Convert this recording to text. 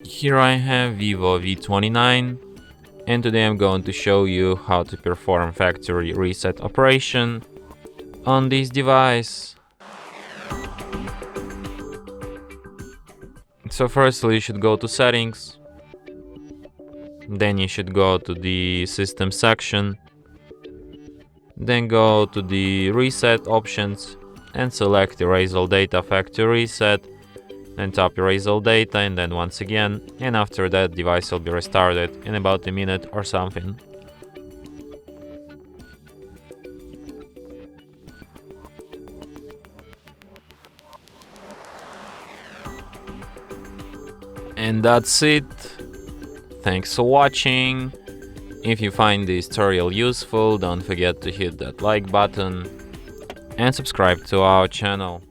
Here I have VIVO V29, and today I'm going to show you how to perform factory reset operation on this device. So firstly you should go to settings, then you should go to the system section, then go to the reset options and select Erase All Data Factory Reset, then tap Erase All Data and then once again, and after that device will be restarted in about a minute or something. And that's it. Thanks for watching. If you find this tutorial useful, don't forget to hit that like button and subscribe to our channel.